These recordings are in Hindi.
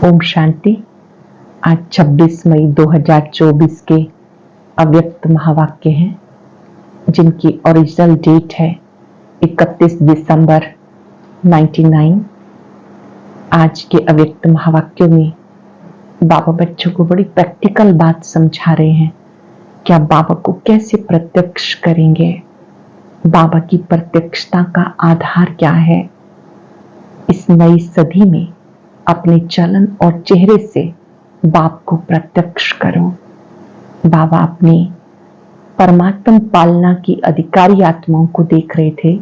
ओम शांति। आज 26 मई 2024 के अव्यक्त महावाक्य हैं जिनकी ओरिजिनल डेट है 31 दिसंबर 99। आज के अव्यक्त महावाक्यों में बाबा बच्चों को बड़ी प्रैक्टिकल बात समझा रहे हैं कि आप बाबा को कैसे प्रत्यक्ष करेंगे, बाबा की प्रत्यक्षता का आधार क्या है। इस नई सदी में अपने चलन और चेहरे से बाप को प्रत्यक्ष करो। बाबा अपनी परमात्म पालना की अधिकारी आत्माओं को देख रहे थे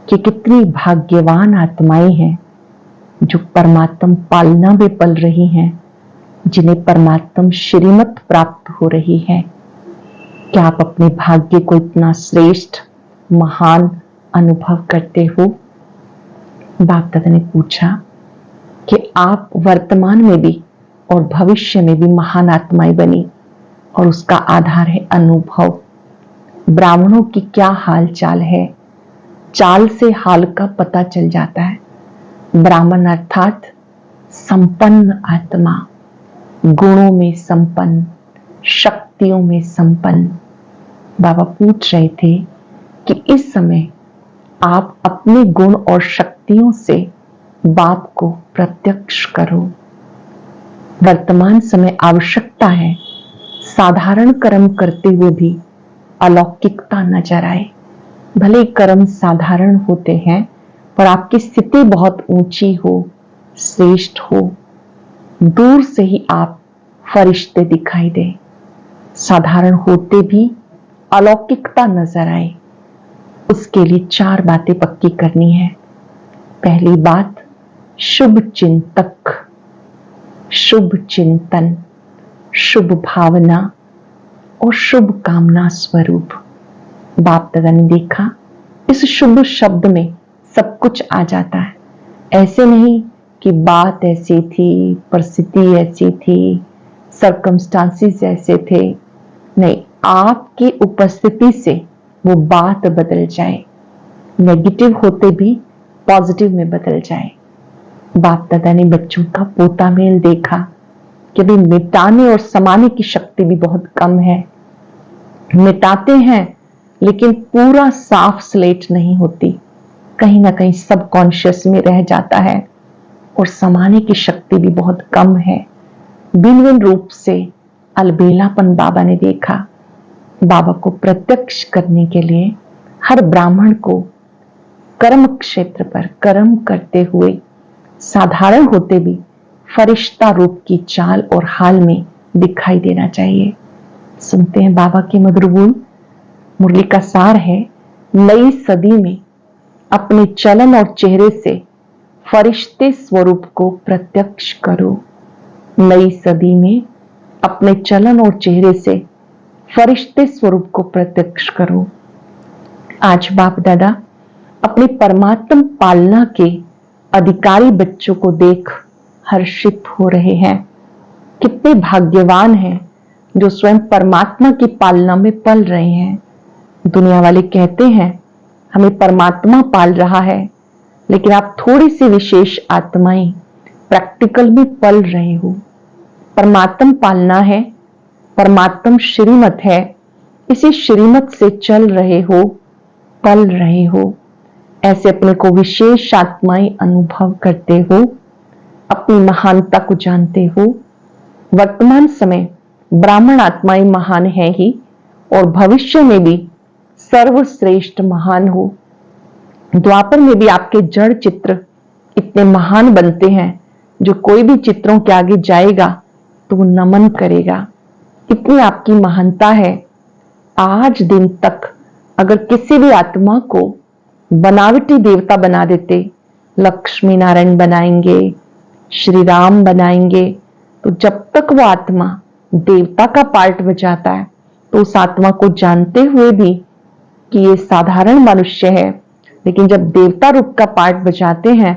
कि कितनी भाग्यवान आत्माएं हैं जो परमात्म पालना में पल रही हैं, जिन्हें परमात्म श्रीमत प्राप्त हो रही है। क्या आप अपने भाग्य को इतना श्रेष्ठ महान अनुभव करते हो? बाप दादा ने पूछा कि आप वर्तमान में भी और भविष्य में भी महान आत्माएं बनी और उसका आधार है अनुभव। ब्राह्मणों की क्या हाल चाल है, चाल से हाल का पता चल जाता है। ब्राह्मण अर्थात संपन्न आत्मा, गुणों में संपन्न, शक्तियों में संपन्न। बाबा पूछ रहे थे कि इस समय आप अपने गुण और शक्तियों से बाप को प्रत्यक्ष करो। वर्तमान समय आवश्यकता है साधारण कर्म करते हुए भी अलौकिकता नजर आए। भले कर्म साधारण होते हैं पर आपकी स्थिति बहुत ऊंची हो, श्रेष्ठ हो, दूर से ही आप फरिश्ते दिखाई दे। साधारण होते भी अलौकिकता नजर आए, उसके लिए 4 बातें पक्की करनी है। पहली बात, शुभ चिंतक, शुभ चिंतन, शुभ भावना और शुभ कामना स्वरूप। बाप दादा ने देखा इस शुभ शब्द में सब कुछ आ जाता है। ऐसे नहीं कि बात ऐसी थी, परिस्थिति ऐसी थी, सर्कमस्टांसिस ऐसे थे। नहीं, आपकी उपस्थिति से वो बात बदल जाए, नेगेटिव होते भी पॉजिटिव में बदल जाए। बाप दादा ने बच्चों का पोता मेल देखा कि अभी मिटाने और समाने की शक्ति भी बहुत कम है। मिटाते हैं लेकिन पूरा साफ स्लेट नहीं होती, कहीं ना कहीं सबकॉन्शियस में रह जाता है और समाने की शक्ति भी बहुत कम है। भिन्न भिन्न रूप से अलबेलापन बाबा ने देखा। बाबा को प्रत्यक्ष करने के लिए हर ब्राह्मण को कर्म क्षेत्र पर कर्म करते हुए साधारण होते भी फरिश्ता रूप की चाल और हाल में दिखाई देना चाहिए। सुनते हैं बाबा के मधुर बोल। मुरली का सार है, नई सदी में अपने चलन और चेहरे से फरिश्ते स्वरूप को प्रत्यक्ष करो। नई सदी में अपने चलन और चेहरे से फरिश्ते स्वरूप को प्रत्यक्ष करो। आज बाप दादा अपनी परमात्म पालना के अधिकारी बच्चों को देख हर्षित हो रहे हैं। कितने भाग्यवान हैं जो स्वयं परमात्मा की पालना में पल रहे हैं। दुनिया वाले कहते हैं हमें परमात्मा पाल रहा है, लेकिन आप थोड़ी सी विशेष आत्माएं प्रैक्टिकल में पल रहे हो। परमात्म पालना है, परमात्म श्रीमत है, इसी श्रीमत से चल रहे हो, पल रहे हो। ऐसे अपने को विशेष आत्माएं अनुभव करते हो, अपनी महानता को जानते हो। वर्तमान समय ब्राह्मण आत्माएं महान है ही और भविष्य में भी सर्वश्रेष्ठ महान हो। द्वापर में भी आपके जड़ चित्र इतने महान बनते हैं जो कोई भी चित्रों के आगे जाएगा तो वो नमन करेगा। इतनी आपकी महानता है। आज दिन तक अगर किसी भी आत्मा को बनावटी देवता बना देते, लक्ष्मी नारायण बनाएंगे, श्री राम बनाएंगे, तो जब तक वो आत्मा देवता का पार्ट बजाता है तो उस आत्मा को जानते हुए भी कि ये साधारण मनुष्य है, लेकिन जब देवता रूप का पार्ट बजाते हैं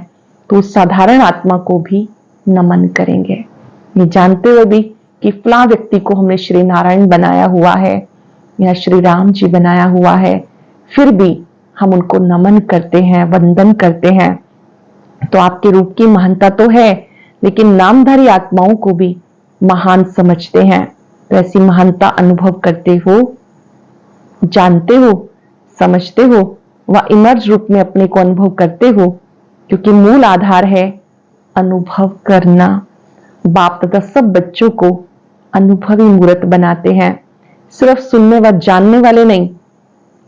तो उस साधारण आत्मा को भी नमन करेंगे। ये जानते हुए भी कि फला व्यक्ति को हमने श्री नारायण बनाया हुआ है या श्री राम जी बनाया हुआ है, फिर भी हम उनको नमन करते हैं, वंदन करते हैं। तो आपके रूप की महानता तो है, लेकिन नामधारी आत्माओं को भी महान समझते हैं। तो ऐसी महानता अनुभव करते हो, जानते हो, समझते हो व इमर्ज रूप में अपने को अनुभव करते हो, क्योंकि मूल आधार है अनुभव करना। बाप तथा सब बच्चों को अनुभवी मूर्त बनाते हैं। सिर्फ सुनने व जानने वाले नहीं,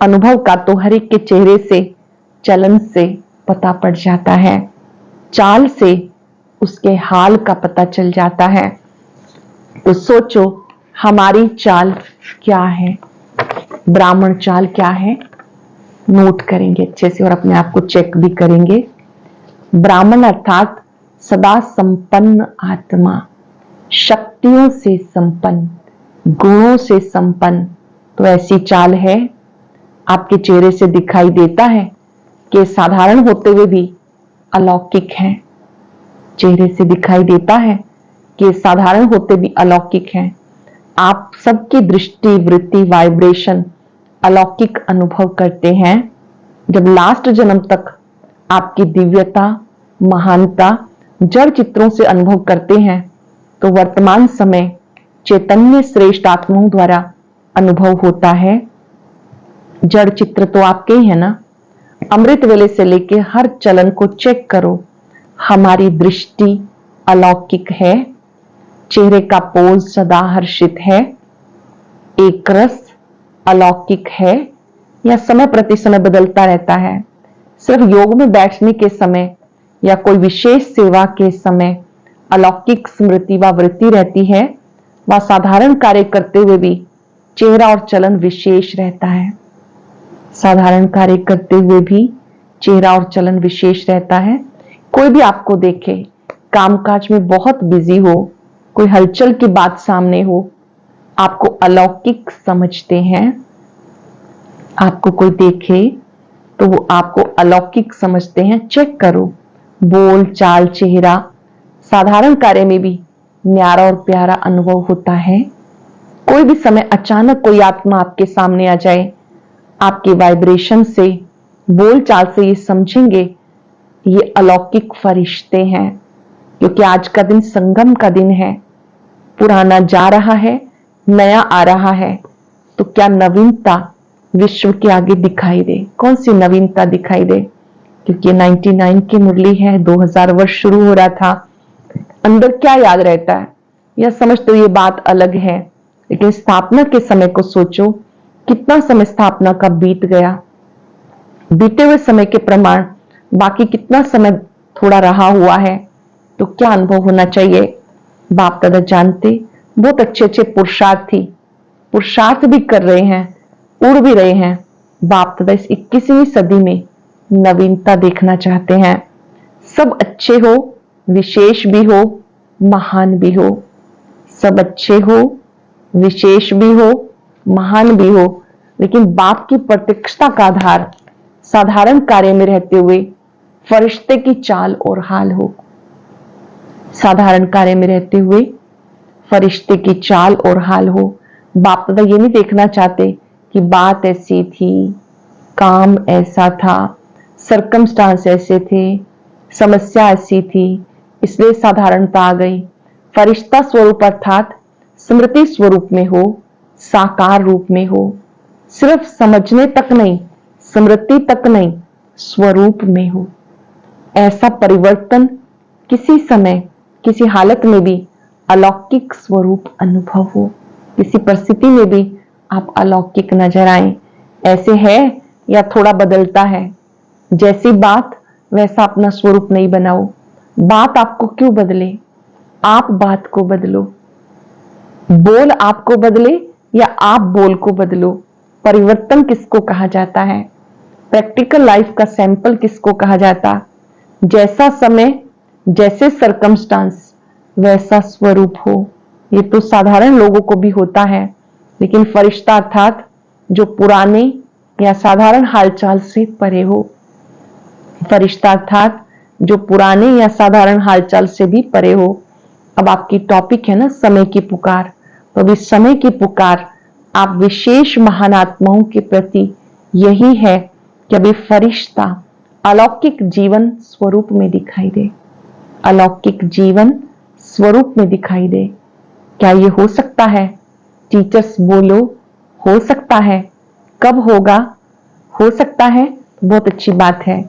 अनुभव का तो हर एक के चेहरे से, चलन से पता पड़ जाता है, चाल से उसके हाल का पता चल जाता है। तो सोचो हमारी चाल क्या है, ब्राह्मण चाल क्या है, नोट करेंगे अच्छे से और अपने आप को चेक भी करेंगे। ब्राह्मण अर्थात सदा संपन्न आत्मा, शक्तियों से संपन्न, गुणों से संपन्न। तो ऐसी चाल है, आपके चेहरे से दिखाई देता है कि साधारण होते हुए भी अलौकिक है। चेहरे से दिखाई देता है कि साधारण होते भी अलौकिक है। आप सबकी दृष्टि, वृत्ति, वाइब्रेशन अलौकिक अनुभव करते हैं। जब लास्ट जन्म तक आपकी दिव्यता, महानता जड़ चित्रों से अनुभव करते हैं, तो वर्तमान समय चैतन्य श्रेष्ठ आत्माओं द्वारा अनुभव होता है। जड़ चित्र तो आपके ही है ना। अमृत वेले से लेके हर चलन को चेक करो, हमारी दृष्टि अलौकिक है, चेहरे का पोज सदा हर्षित है, एक रस अलौकिक है या समय प्रति समय बदलता रहता है। सिर्फ योग में बैठने के समय या कोई विशेष सेवा के समय अलौकिक स्मृति व वृत्ति रहती है, व साधारण कार्य करते हुए भी चेहरा और चलन विशेष रहता है। साधारण कार्य करते हुए भी चेहरा और चलन विशेष रहता है। कोई भी आपको देखे, कामकाज में बहुत बिजी हो, कोई हलचल की बात सामने हो, आपको अलौकिक समझते हैं। आपको कोई देखे तो वो आपको अलौकिक समझते हैं। चेक करो, बोल चाल, चेहरा, साधारण कार्य में भी न्यारा और प्यारा अनुभव होता है। कोई भी समय अचानक कोई आत्मा आपके सामने आ जाए, आपके वाइब्रेशन से, बोल चाल से ये समझेंगे ये अलौकिक फरिश्ते हैं, क्योंकि आज का दिन संगम का दिन है। पुराना जा रहा है, नया आ रहा है। तो क्या नवीनता विश्व के आगे दिखाई दे? कौन सी नवीनता दिखाई दे? क्योंकि 99 की मुरली है, 2000 वर्ष शुरू हो रहा था। अंदर क्या याद रहता है यह समझ तो ये बात अलग है, लेकिन स्थापना के समय को सोचो, कितना समय स्थापना का बीत गया। बीते हुए समय के प्रमाण बाकी कितना समय थोड़ा रहा हुआ है। तो क्या अनुभव होना चाहिए? बाप दादा जानते, बहुत अच्छे अच्छे पुरुषार्थ भी कर रहे हैं, उड़ भी रहे हैं। बाप दादा इस 21वीं सदी में नवीनता देखना चाहते हैं। सब अच्छे हो, विशेष भी हो, महान भी हो। सब अच्छे हो, विशेष भी हो, महान भी हो, लेकिन बाप की प्रत्यक्षता का आधार साधारण कार्य में रहते हुए फरिश्ते की चाल और हाल हो। साधारण कार्य में रहते हुए फरिश्ते की चाल और हाल हो। बाप दादा ये नहीं देखना चाहते कि बात ऐसी थी, काम ऐसा था, सरकमस्टांस ऐसे थे, समस्या ऐसी थी, इसलिए साधारणता आ गई। फरिश्ता स्वरूप अर्थात स्मृति स्वरूप में हो, साकार रूप में हो। सिर्फ समझने तक नहीं, स्मृति तक नहीं, स्वरूप में हो। ऐसा परिवर्तन किसी समय, किसी हालत में भी अलौकिक स्वरूप अनुभव हो। किसी परिस्थिति में भी आप अलौकिक नजर आए। ऐसे है या थोड़ा बदलता है? जैसी बात वैसा अपना स्वरूप नहीं बनाओ। बात आपको क्यों बदले? आप बात को बदलो। बोल आपको बदले या आप बोल को बदलो। परिवर्तन किसको कहा जाता है? प्रैक्टिकल लाइफ का सैंपल किसको कहा जाता? जैसा समय, जैसे सरकमस्टांस, वैसा स्वरूप हो। ये तो साधारण लोगों को भी होता है, लेकिन फरिश्ता अर्थात जो पुराने या साधारण हालचाल से परे हो। फरिश्ता अर्थात जो पुराने या साधारण हालचाल से भी परे हो। अब आपकी टॉपिक है ना समय की पुकार, तो अब इस समय की पुकार आप विशेष महान आत्माओं के प्रति यही है कि अभी फरिश्ता अलौकिक जीवन स्वरूप में दिखाई दे। अलौकिक जीवन स्वरूप में दिखाई दे। क्या ये हो सकता है? टीचर्स बोलो, हो सकता है। कब होगा? हो सकता है, बहुत अच्छी बात है।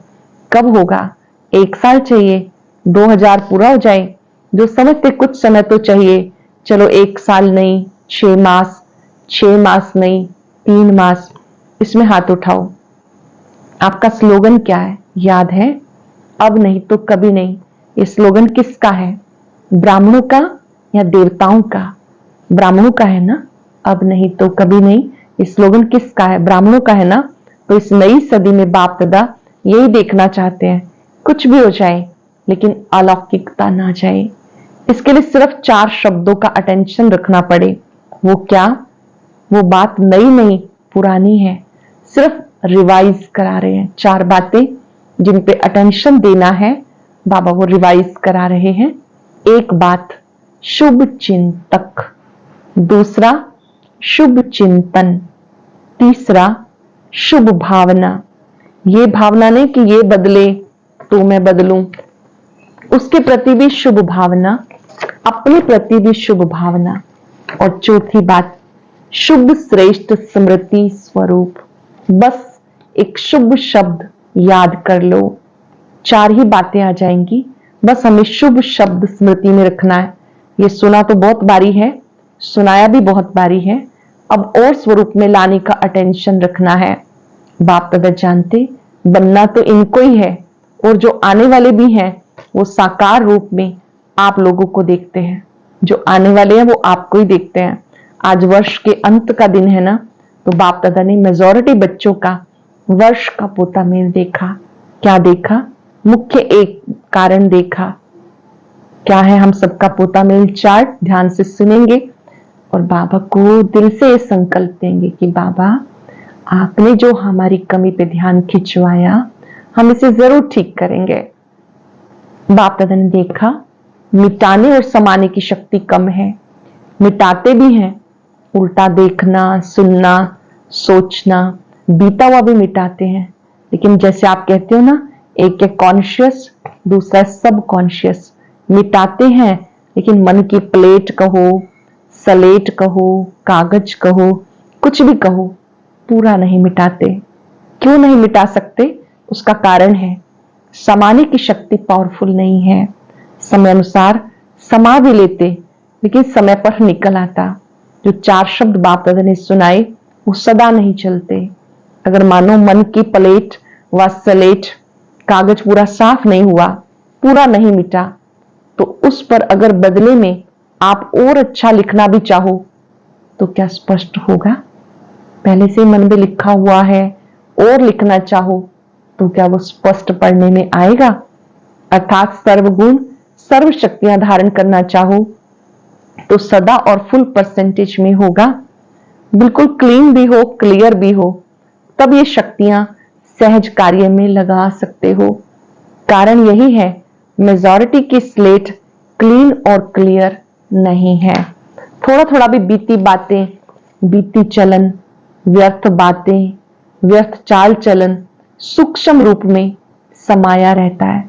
कब होगा? 1 साल चाहिए, 2000 पूरा हो जाए, जो समझते कुछ समय तो चाहिए। चलो 1 साल नहीं, 6 मास, 6 मास नहीं, 3 मास। इसमें हाथ उठाओ। आपका स्लोगन क्या है? याद है? अब नहीं तो कभी नहीं। ये स्लोगन किसका है? ब्राह्मणों का या देवताओं का? ब्राह्मणों का है ना? अब नहीं तो कभी नहीं। ये स्लोगन किसका है? ब्राह्मणों का है ना? तो इस नई सदी में बाप दादा यही देखना चाहते हैं, कुछ भी हो जाए लेकिन अलौकिकता ना जाए। इसके लिए सिर्फ 4 शब्दों का अटेंशन रखना पड़े। वो क्या? वो बात नई नहीं, पुरानी है। सिर्फ रिवाइज करा रहे हैं। 4 बातें जिन पे अटेंशन देना है, बाबा वो रिवाइज करा रहे हैं। एक बात, शुभ चिंतक। दूसरा, शुभ चिंतन। तीसरा, शुभ भावना। ये भावना नहीं कि ये बदले तो मैं बदलूं, उसके प्रति भी शुभ भावना, अपने प्रति भी शुभ भावना। और चौथी बात, शुभ श्रेष्ठ स्मृति स्वरूप। बस एक शुभ शब्द याद कर लो, 4 ही बातें आ जाएंगी। बस हमें शुभ शब्द स्मृति में रखना है। ये सुना तो बहुत बारी है, सुनाया भी बहुत बारी है, अब और स्वरूप में लाने का अटेंशन रखना है। बाप दादा जानते बनना तो इनको ही है, और जो आने वाले भी हैं वो साकार रूप में आप लोगों को देखते हैं। जो आने वाले हैं वो आपको ही देखते हैं। आज वर्ष के अंत का दिन है ना, तो बाप दादा ने मेजॉरिटी बच्चों का वर्ष का पोता मेल देखा। क्या देखा? मुख्य एक कारण देखा। क्या है हम सबका पोता मेल चार्ट? ध्यान से सुनेंगे और बाबा को दिल से संकल्प देंगे कि बाबा आपने जो हमारी कमी पे ध्यान खिंचवाया, हम इसे जरूर ठीक करेंगे। बाप दादा ने देखा मिटाने और समाने की शक्ति कम है, मिटाते भी हैं, उल्टा देखना, सुनना, सोचना, बीता हुआ भी मिटाते हैं। लेकिन जैसे आप कहते हो ना, एक है कॉन्शियस, दूसरा सब कॉन्शियस। मिटाते हैं लेकिन मन की प्लेट कहो, सलेट कहो, कागज कहो, कुछ भी कहो, पूरा नहीं मिटाते। क्यों नहीं मिटा सकते? उसका कारण है समाने की शक्ति पावरफुल नहीं है। समय अनुसार समा भी लेते लेकिन समय पर निकल आता। जो 4 शब्द बाप दादा ने सुनाए वो सदा नहीं चलते। अगर मानो मन की प्लेट व सलेट, कागज पूरा साफ नहीं हुआ, पूरा नहीं मिटा, तो उस पर अगर बदले में आप और अच्छा लिखना भी चाहो तो क्या स्पष्ट होगा? पहले से मन में लिखा हुआ है और लिखना चाहो तो क्या वो स्पष्ट पढ़ने में आएगा? अर्थात सर्वगुण सर्व शक्तियां धारण करना चाहो तो सदा और फुल परसेंटेज में होगा। बिल्कुल क्लीन भी हो, क्लियर भी हो, तब ये शक्तियां सहज कार्य में लगा सकते हो। कारण यही है मेजॉरिटी की स्लेट क्लीन और क्लियर नहीं है। थोड़ा थोड़ा भी बीती बातें, बीती चलन, व्यर्थ बातें, व्यर्थ चाल चलन सूक्ष्म रूप में समाया रहता है।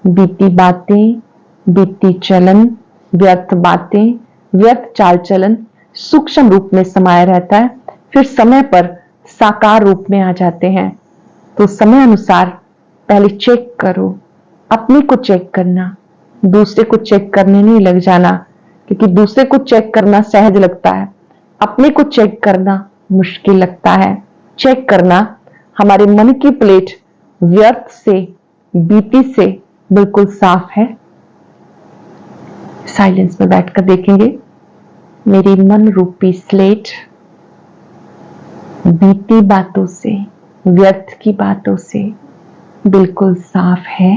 बीती बातें, बीती चलन, व्यर्थ बातें, व्यर्थ चाल चलन सूक्ष्म रूप में समाया रहता है, फिर समय पर साकार रूप में आ जाते हैं। तो समय अनुसार पहले चेक करो, अपने को चेक करना, दूसरे को चेक करने नहीं लग जाना, क्योंकि दूसरे को चेक करना सहज लगता है, अपने को चेक करना मुश्किल लगता है। चेक करना हमारे मन की प्लेट व्यर्थ से, बीती से बिल्कुल साफ है। साइलेंस में बैठकर देखेंगे मेरी मन रूपी स्लेट बीती बातों से, व्यर्थ की बातों से बिल्कुल साफ है।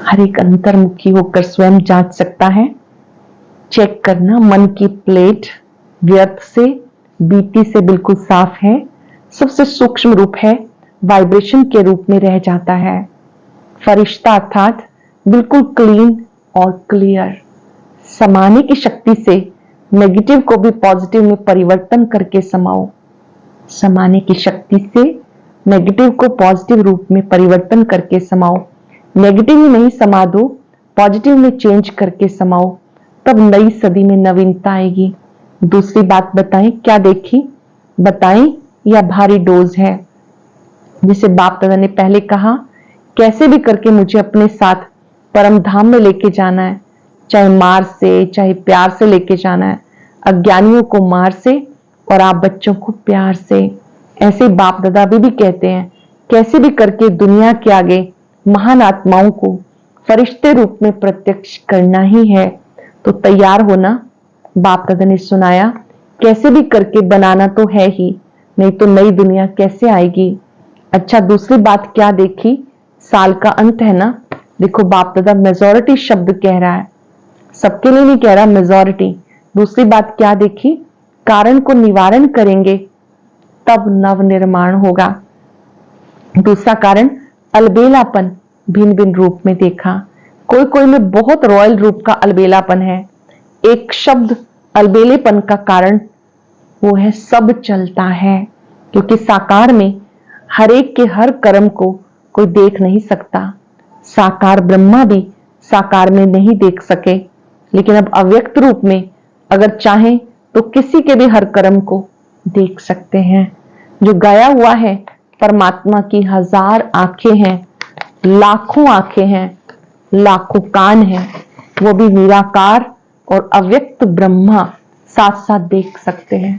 हर एक अंतर्मुखी होकर स्वयं जांच सकता है। चेक करना मन की प्लेट व्यर्थ से, बीती से बिल्कुल साफ है। सबसे सूक्ष्म रूप है, वाइब्रेशन के रूप में रह जाता है। फरिश्ता अर्थात बिल्कुल क्लीन और क्लियर। समाने की शक्ति से नेगेटिव को भी पॉजिटिव में परिवर्तन करके समाओ। समाने की शक्ति से नेगेटिव को पॉजिटिव रूप में परिवर्तन करके समाओ, नेगेटिव ही नहीं समा दो, पॉजिटिव में चेंज करके समाओ, तब नई सदी में नवीनता आएगी। दूसरी बात बताएं, क्या देखी? बताएं या भारी डोज है? जिसे बाप दादा ने पहले कहा, कैसे भी करके मुझे अपने साथ परम धाम में लेके जाना है, चाहे मार से चाहे प्यार से लेके जाना है, अज्ञानियों को मार से और आप बच्चों को प्यार से। ऐसे बाप दादा भी कहते हैं, कैसे भी करके दुनिया के आगे महान आत्माओं को फरिश्ते रूप में प्रत्यक्ष करना ही है, तो तैयार होना। बाप दादा ने सुनाया, कैसे भी करके बनाना तो है ही, नहीं तो नई दुनिया कैसे आएगी। अच्छा, दूसरी बात क्या देखी? साल का अंत है ना, देखो बाप दादा मेजॉरिटी शब्द कह रहा है, सबके लिए नहीं कह रहा, मेजॉरिटी। दूसरी बात क्या देखी? कारण को निवारण करेंगे तब नव निर्माण होगा। दूसरा कारण अलबेलापन भिन्न भिन्न रूप में देखा, कोई कोई में बहुत रॉयल रूप का अलबेलापन है। एक शब्द अलबेलेपन का कारण वो है सब चलता है, क्योंकि साकार में हर एक के हर कर्म को कोई देख नहीं सकता। साकार ब्रह्मा भी साकार में नहीं देख सके, लेकिन अब अव्यक्त रूप में अगर चाहें तो किसी के भी हर कर्म को देख सकते हैं। जो गाया हुआ है, परमात्मा की 1000 आंखें हैं, लाखों आंखें हैं, लाखों कान हैं, वो भी निराकार और अव्यक्त ब्रह्मा साथ साथ देख सकते हैं।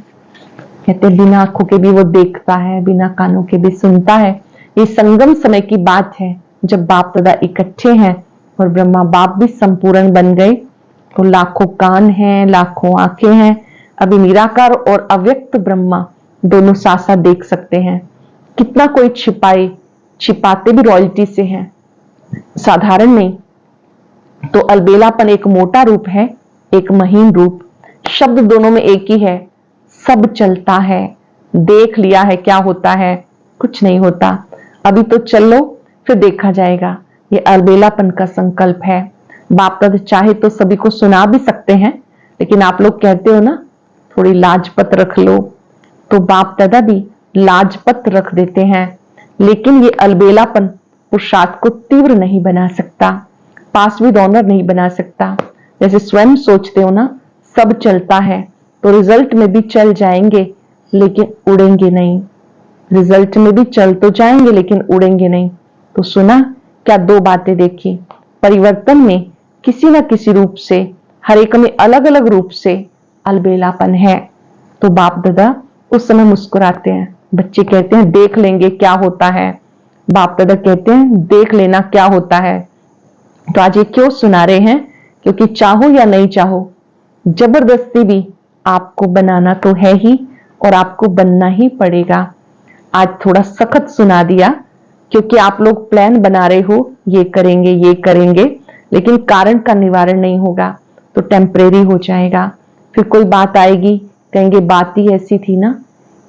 कहते बिना आंखों के भी वो देखता है, बिना कानों के भी सुनता है। ये संगम समय की बात है, जब बाप दादा इकट्ठे हैं और ब्रह्मा बाप भी संपूर्ण बन गए, तो लाखों कान हैं, लाखों आंखें हैं। अभी निराकार और अव्यक्त ब्रह्मा दोनों साथ साथ देख सकते हैं। कितना कोई छिपाए, छिपाते भी रॉयल्टी से हैं, साधारण नहीं। तो अलबेलापन एक मोटा रूप है, एक महीन रूप। शब्द दोनों में एक ही है, सब चलता है। देख लिया है क्या होता है? कुछ नहीं होता। अभी तो चलो, फिर देखा जाएगा। ये अलबेलापन का संकल्प है। बाप दादा चाहे तो सभी को सुना भी सकते हैं, लेकिन आप लोग कहते हो ना थोड़ी लाजपत रख लो, तो बाप दादा भी लाजपत रख देते हैं। लेकिन ये अलबेलापन पुरुषार्थ को तीव्र नहीं बना सकता, पास विद ऑनर नहीं बना सकता। जैसे स्वयं सोचते हो ना सब चलता है, तो रिजल्ट में भी चल जाएंगे लेकिन उड़ेंगे नहीं। रिजल्ट में भी चल तो जाएंगे लेकिन उड़ेंगे नहीं। तो सुना क्या? 2 बातें देखी। परिवर्तन में किसी न किसी रूप से, हर एक में अलग अलग रूप से अलबेलापन है। तो बाप दादा उस समय मुस्कुराते हैं। बच्चे कहते हैं देख लेंगे क्या होता है। बाप दादा कहते हैं देख लेना क्या होता है। तो आज ये क्यों सुना रहे हैं? क्योंकि चाहो या नहीं चाहो, जबरदस्ती भी आपको बनाना तो है ही, और आपको बनना ही पड़ेगा। आज थोड़ा सख्त सुना दिया, क्योंकि आप लोग प्लान बना रहे हो, ये करेंगे ये करेंगे, लेकिन कारण का निवारण नहीं होगा तो टेम्परेरी हो जाएगा। फिर कोई बात आएगी, कहेंगे बात ही ऐसी थी ना,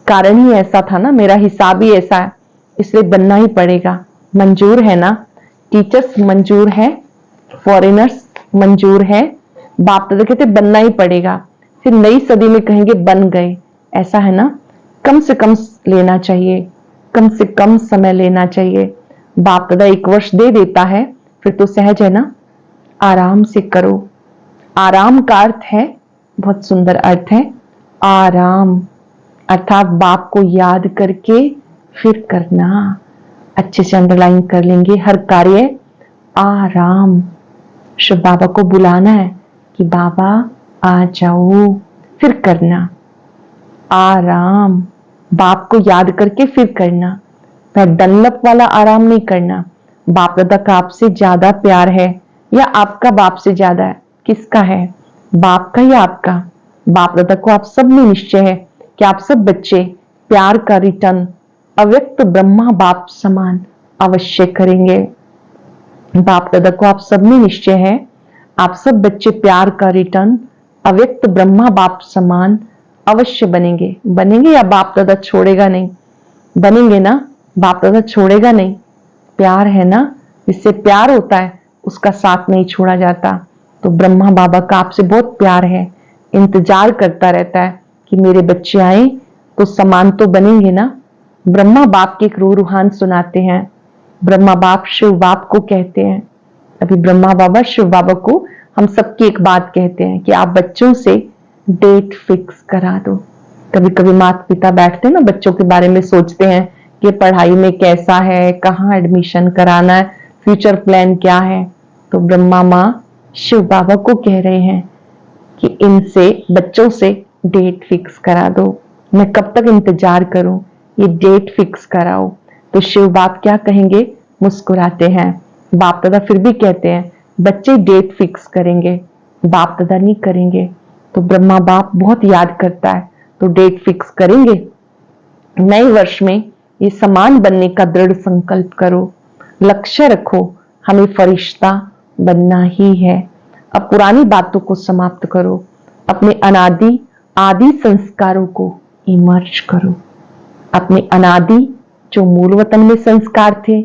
कारण ही ऐसा था ना, मेरा हिसाब ही ऐसा है, इसलिए बनना ही पड़ेगा। मंजूर है ना? टीचर्स मंजूर है, फॉरेनर्स मंजूर है। बाप दादा कहते बनना ही पड़ेगा। फिर नई सदी में कहेंगे बन गए, ऐसा है ना। कम से कम लेना चाहिए, कम से कम समय लेना चाहिए। बाप दादा 1 वर्ष दे देता है, फिर तो सहज है ना। आराम से करो। आराम का अर्थ है, बहुत सुंदर अर्थ है, आराम अर्थात बाप को याद करके फिर करना। अच्छे से अंडरलाइन कर लेंगे हर कार्य आराम। शिव बाबा को बुलाना है कि बाबा आ जाओ, फिर करना। आराम बाप को याद करके फिर करना। मैं डनलप वाला आराम नहीं करना। बाप दादा का आपसे ज्यादा प्यार है या आपका बाप से ज्यादा है? किसका है, बाप का या आपका? बाप दादा को आप सब में निश्चय है कि आप सब बच्चे प्यार का रिटर्न अव्यक्त ब्रह्मा बाप समान अवश्य करेंगे। बाप दादा को आप सब में निश्चय है, आप सब बच्चे प्यार का रिटर्न अव्यक्त ब्रह्मा बाप समान अवश्य बनेंगे। बनेंगे या बाप दादा छोड़ेगा नहीं? बनेंगे ना, बाप दादा छोड़ेगा नहीं। प्यार है ना, जिससे प्यार होता है उसका साथ नहीं छोड़ा जाता। तो ब्रह्मा बाबा का आपसे बहुत प्यार है, इंतजार करता रहता है कि मेरे बच्चे आए तो समान तो बनेंगे ना। ब्रह्मा बाप के एक रूहान सुनाते हैं। ब्रह्मा बाप शिव बाप को कहते हैं। अभी ब्रह्मा बाबा शिव बाबा को हम सबकी एक बात कहते हैं कि आप बच्चों से डेट फिक्स करा दो। कभी कभी माता पिता बैठते हैं ना, बच्चों के बारे में सोचते हैं कि पढ़ाई में कैसा है, कहाँ एडमिशन कराना है, फ्यूचर प्लान क्या है। तो ब्रह्मा माँ शिव बाबा को कह रहे हैं कि इनसे बच्चों से डेट फिक्स करा दो। मैं कब तक इंतजार करूं, ये डेट फिक्स कराओ। तो शिव बाप क्या कहेंगे, मुस्कुराते हैं। बाप दादा फिर भी कहते हैं बच्चे डेट फिक्स करेंगे, बाप दादा नहीं करेंगे। तो ब्रह्मा बाप बहुत याद करता है, तो डेट फिक्स करेंगे। नए वर्ष में ये समान बनने का दृढ़ संकल्प करो, लक्ष्य रखो, हमें फरिश्ता बनना ही है। अब पुरानी बातों को समाप्त करो, अपने अनादि आदि संस्कारों को इमर्ज करो। अपने अनादि जो मूल वतन में संस्कार थे,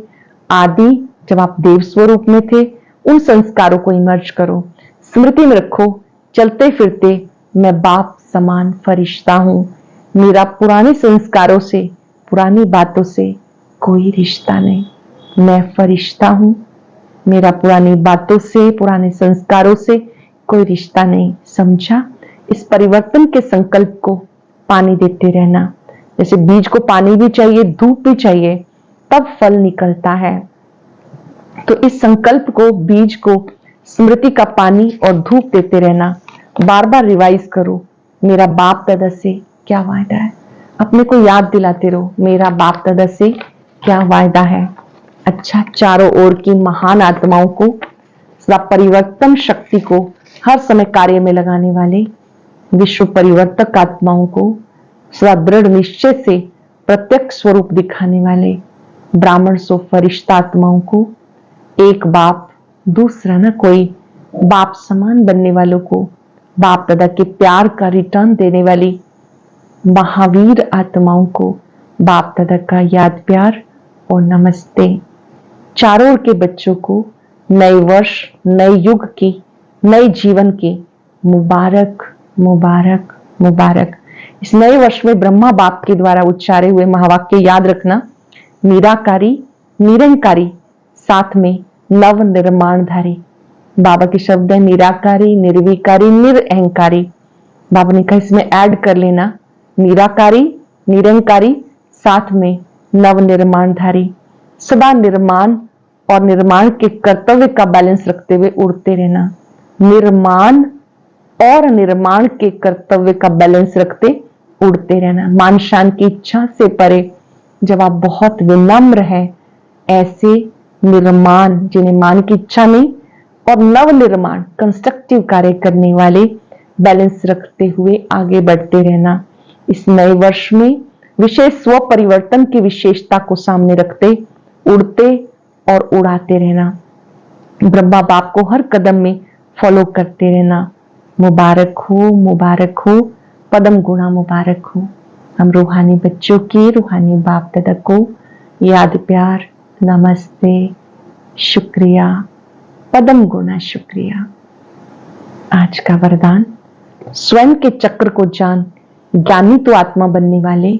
आदि जब आप देव स्वरूप में थे, उन संस्कारों को इमर्ज करो। स्मृति में रखो, चलते फिरते मैं बाप समान फरिश्ता हूं। मेरा पुराने संस्कारों से, पुरानी बातों से कोई रिश्ता नहीं। मैं फरिश्ता हूं, मेरा पुरानी बातों से, पुराने संस्कारों से कोई रिश्ता नहीं। समझा? इस परिवर्तन के संकल्प को पानी देते रहना। जैसे बीज को पानी भी चाहिए, धूप भी चाहिए, तब फल निकलता है। तो इस संकल्प को, बीज को, स्मृति का पानी और धूप देते रहना। बार बार रिवाइज करो, मेरा बाप दादा से क्या वायदा है। अपने को याद दिलाते रहो, मेरा बाप दादा से क्या वायदा है। अच्छा, चारों ओर की महान आत्माओं को, परिवर्तन शक्ति को हर समय कार्य में लगाने वाले विश्व परिवर्तक आत्माओं को, दृढ़ निश्चय से प्रत्यक्ष स्वरूप दिखाने वाले ब्राह्मण सो फरिश्ता आत्माओं को, एक बाप दूसरा न कोई, बाप समान बनने वालों को, बाप दादा के प्यार का रिटर्न देने वाली महावीर आत्माओं को बाप दादा का याद प्यार और नमस्ते। चारों ओर के बच्चों को नए वर्ष, नए युग की, नए जीवन की मुबारक मुबारक मुबारक। इस नए वर्ष में ब्रह्मा बाप के द्वारा उच्चारे हुए महावाक्य याद रखना, निराकारी निरंकारी, साथ में नव निर्माणधारी। बाबा के शब्द है निराकारी, निर्विकारी, निरअहंकारी। बाबा ने कहा इसमें ऐड कर लेना, निराकारी, निरंकारी, साथ में नव निर्माणधारी। सदा निर्माण और निर्माण के कर्तव्य का बैलेंस रखते हुए उड़ते रहना। निर्माण और निर्माण के कर्तव्य का बैलेंस रखते उड़ते रहना। मान शान की इच्छा से परे, जब आप बहुत विनम्र हैं, ऐसे निर्माण जिन्हें मान की इच्छा नहीं और नव निर्माण कंस्ट्रक्टिव कार्य करने वाले बैलेंस रखते हुए आगे बढ़ते रहना। इस नए वर्ष में विशेष स्व परिवर्तन की विशेषता को सामने रखते उड़ते और उड़ाते रहना। ब्रह्मा बाप को हर कदम में फॉलो करते रहना। मुबारक हो, पदम गुणा मुबारक हो। हम रूहानी बच्चों की, रूहानी बाप दादा को याद प्यार, नमस्ते, शुक्रिया, पदम गुणा शुक्रिया। आज का वरदान, स्वयं के चक्र को जान, ज्ञानी तो आत्मा बनने वाले,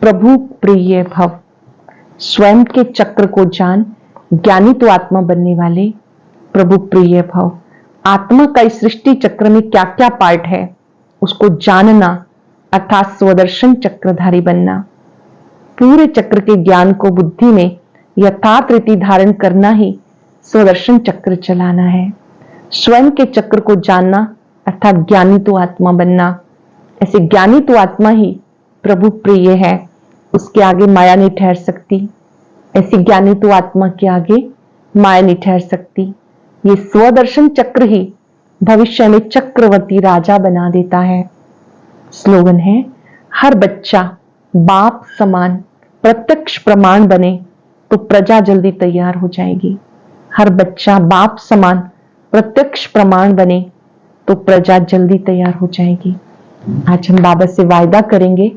प्रभु प्रिय भव। स्वयं के चक्र को जान, ज्ञानी तो आत्मा बनने वाले, प्रभु प्रिय भव। आत्मा का इस सृष्टि चक्र में क्या क्या पार्ट है उसको जानना, अर्थात स्वदर्शन चक्रधारी बनना। पूरे चक्र के ज्ञान को बुद्धि में यथार्थ रीति धारण करना ही स्वदर्शन चक्र चलाना है। स्वयं के चक्र को जानना अर्थात ज्ञानी तो आत्मा बनना। ऐसे ज्ञानी तो आत्मा ही प्रभु प्रिय है, उसके आगे माया नहीं ठहर सकती। ऐसी ज्ञानी तो आत्मा के आगे माया नहीं ठहर सकती। ये स्वदर्शन चक्र ही भविष्य में चक्रवर्ती राजा बना देता है। स्लोगन है, हर बच्चा बाप समान प्रत्यक्ष प्रमाण बने तो प्रजा जल्दी तैयार हो जाएगी। हर बच्चा बाप समान प्रत्यक्ष प्रमाण बने तो प्रजा जल्दी तैयार हो जाएगी। आज हम बाबा से वायदा करेंगे,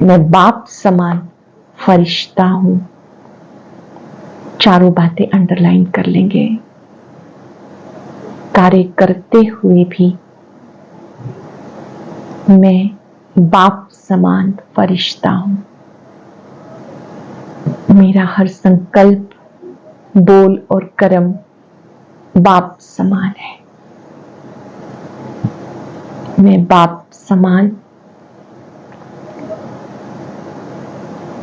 मैं बाप समान फरिश्ता हूं। चारों बातें अंडरलाइन कर लेंगे। कार्य करते हुए भी मैं बाप समान फरिश्ता हूं। मेरा हर संकल्प, बोल और कर्म बाप समान है। मैं बाप समान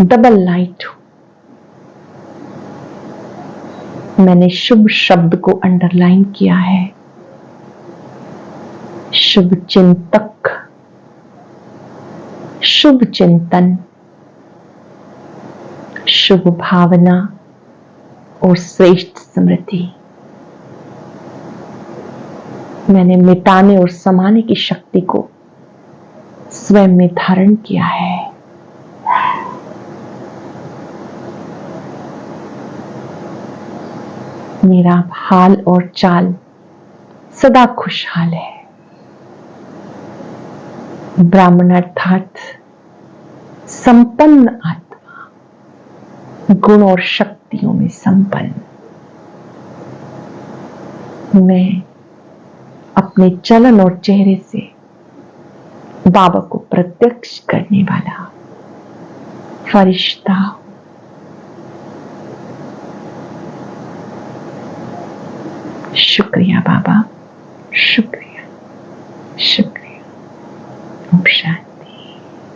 डबल लाइट हूं। मैंने शुभ शब्द को अंडरलाइन किया है। शुभ चिंतक, शुभ चिंतन, शुभ भावना और श्रेष्ठ स्मृति मैंने मिटाने और समाने की शक्ति को स्वयं में धारण किया है। मेरा हाल और चाल सदा खुशहाल है। ब्राह्मण अर्थात संपन्न आत्मा, गुण और शक्तियों में संपन्न। मैं अपने चलन और चेहरे से बाबा को प्रत्यक्ष करने वाला फरिश्ता हूं। शुक्रिया बाबा, शुक्रिया, शुक्रिया। ओम शांति।